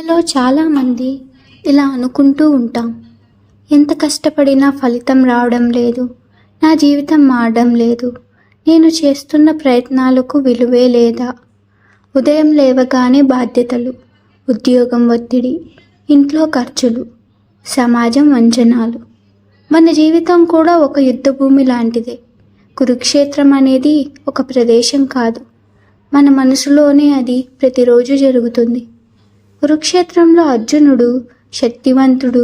మనలో చాలామంది ఇలా అనుకుంటూ ఉంటాం, ఎంత కష్టపడినా ఫలితం రావడం లేదు, నా జీవితం మారడం లేదు, నేను చేస్తున్న ప్రయత్నాలకు విలువే లేదా. ఉదయం లేవగానే బాధ్యతలు, ఉద్యోగం ఒత్తిడి, ఇంట్లో ఖర్చులు, సమాజం వంచనాలు. మన జీవితం కూడా ఒక యుద్ధభూమి లాంటిదే. కురుక్షేత్రం అనేది ఒక ప్రదేశం కాదు, మన మనసులోనే అది ప్రతిరోజు జరుగుతుంది. కురుక్షేత్రంలో అర్జునుడు శక్తివంతుడు,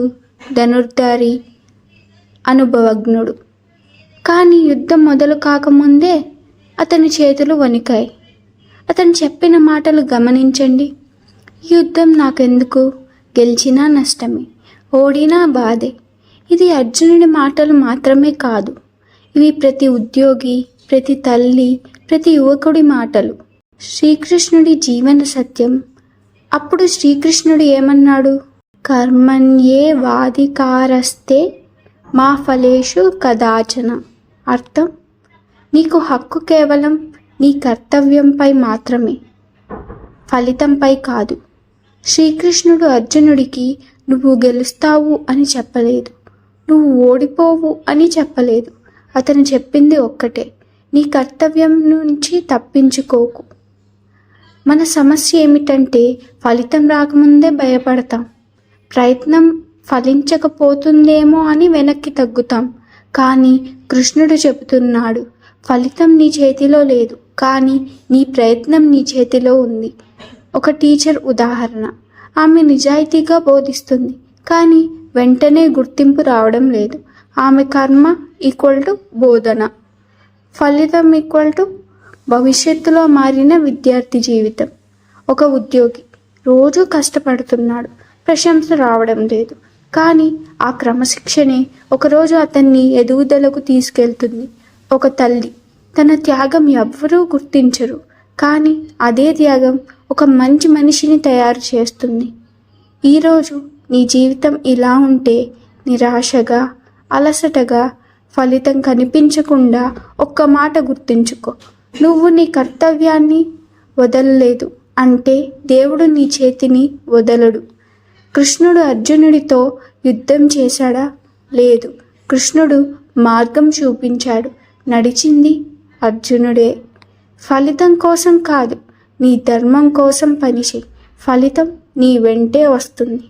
ధనుర్ధారి, అనుభవజ్ఞుడు. కానీ యుద్ధం మొదలు కాకముందే అతని చేతులు వణికాయి. అతను చెప్పిన మాటలు గమనించండి. ఈ యుద్ధం నాకెందుకు, గెలిచినా నష్టమే, ఓడినా బాధే. ఇది అర్జునుడి మాటలు మాత్రమే కాదు, ఇవి ప్రతి ఉద్యోగి, ప్రతి తల్లి, ప్రతి యువకుడి మాటలు. శ్రీకృష్ణుడి జీవన సత్యం. అప్పుడు శ్రీకృష్ణుడు ఏమన్నాడు? కర్మణ్యే వాధికారస్తే మా ఫలేషు కదాచన. అర్థం, నీకు హక్కు కేవలం నీ కర్తవ్యంపై మాత్రమే, ఫలితంపై కాదు. శ్రీకృష్ణుడు అర్జునుడికి నువ్వు గెలుస్తావు అని చెప్పలేదు, నువ్వు ఓడిపోవు అని చెప్పలేదు. అతను చెప్పింది ఒక్కటే, నీ కర్తవ్యం నుంచి తప్పించుకోకు. మన సమస్య ఏమిటంటే ఫలితం రాకముందే భయపడతాం, ప్రయత్నం ఫలించకపోతుందేమో అని వెనక్కి తగ్గుతాం. కానీ కృష్ణుడు చెబుతున్నాడు, ఫలితం నీ చేతిలో లేదు, కానీ నీ ప్రయత్నం నీ చేతిలో ఉంది. ఒక టీచర్ ఉదాహరణ. ఆమె నిజాయితీగా బోధిస్తుంది, కానీ వెంటనే గుర్తింపు రావడం లేదు. ఆమె కర్మ ఈక్వల్ టు బోధన, ఫలితం ఈక్వల్ టు భవిష్యత్తులో మారిన విద్యార్థి జీవితం. ఒక ఉద్యోగి రోజు కష్టపడుతున్నాడు, ప్రశంస రావడం లేదు, కానీ ఆ క్రమశిక్షణే ఒకరోజు అతన్ని ఎదుగుదలకు తీసుకెళ్తుంది. ఒక తల్లి, తన త్యాగం ఎవ్వరూ గుర్తించరు, కానీ అదే త్యాగం ఒక మంచి మనిషిని తయారు చేస్తుంది. ఈరోజు నీ జీవితం ఇలా ఉంటే నిరాశగా, అలసటగా, ఫలితం కనిపించకుండా ఒక్క మాట గుర్తుంచుకో, నువ్వు నీ కర్తవ్యాన్ని వదలలేదు అంటే దేవుడు నీ చేతిని వదలడు. కృష్ణుడు అర్జునుడితో యుద్ధం చేశాడా? లేదు. కృష్ణుడు మార్గం చూపించాడు, నడిచింది అర్జునుడే. ఫలితం కోసం కాదు, నీ ధర్మం కోసం పనిచేయి, ఫలితం నీ వెంటే వస్తుంది.